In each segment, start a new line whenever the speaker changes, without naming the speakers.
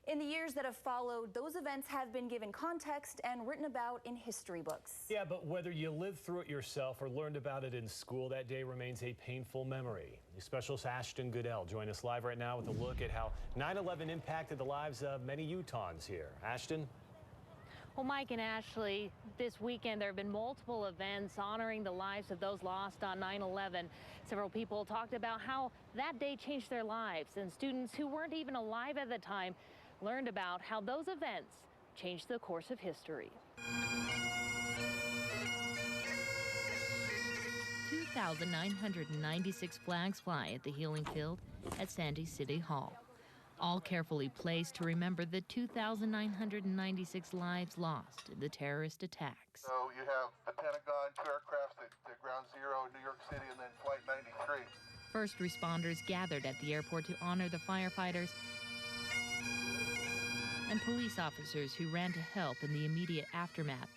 In the years that have followed, those events have been given context and written about in history books.
Yeah, but whether you lived through it yourself or learned about it in school, that day remains a painful memory. Specialist Ashton Goodell joins us live right now with a look at how 9/11 impacted the lives of many Utahns here. Ashton?
Well, Mike and Ashley, this weekend there have been multiple events honoring the lives of those lost on 9/11. Several people talked about how that day changed their lives, and students who weren't even alive at the time learned about how those events changed the course of history. 2,996 flags fly at the Healing Field at Sandy City Hall, all carefully placed to remember the 2,996 lives lost in the terrorist attacks.
So you have the Pentagon, 2 aircraft at Ground Zero in New York City, and then Flight 93.
First responders gathered at the airport to honor the firefighters and police officers who ran to help in the immediate aftermath.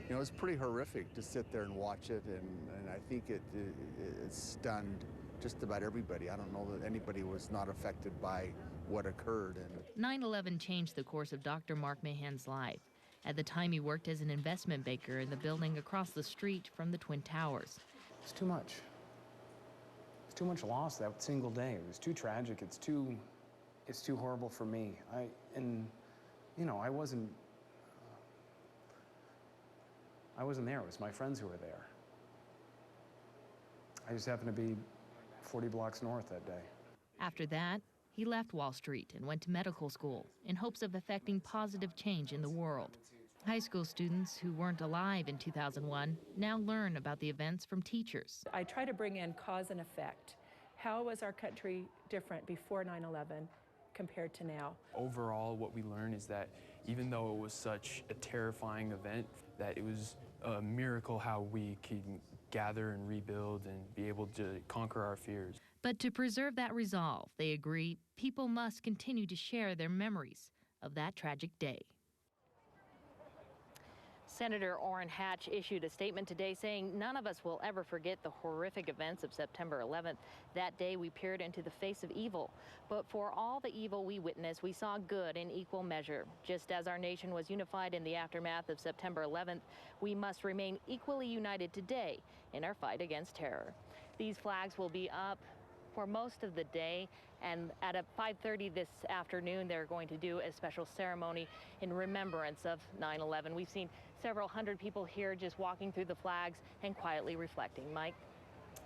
You know, it's pretty horrific to sit there and watch it, and I think it stunned just about everybody. I don't know that anybody was not affected by what occurred.
9/11 changed the course of Dr. Mark Mahan's life. At the time, he worked as an investment banker in the building across the street from the Twin Towers.
It's too much. It's too much loss that single day. It was too tragic. It's too horrible for me. I wasn't there. It was my friends who were there. I just happened to be 40 blocks north that day.
After that, he left Wall Street and went to medical school in hopes of effecting positive change in the world. High school students who weren't alive in 2001 now learn about the events from teachers.
I try to bring in cause and effect. How was our country different before 9/11 compared to now?
Overall, what we learn is that even though it was such a terrifying event, that it was a miracle how we can gather and rebuild and be able to conquer our fears.
But to preserve that resolve, they agree people must continue to share their memories of that tragic day. Senator Orrin Hatch issued a statement today saying none of us will ever forget the horrific events of September 11th. That day we peered into the face of evil. But for all the evil we witnessed, we saw good in equal measure. Just as our nation was unified in the aftermath of September 11th, we must remain equally united today in our fight against terror. These flags will be up for most of the day, and at 5:30 this afternoon they're going to do a special ceremony in remembrance of 9/11. We've seen several hundred people here just walking through the flags and quietly reflecting. Mike?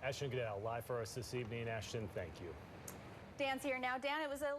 Ashton Goodell live for us this evening. Ashton, thank you.
Dan's here now. Dan, it was a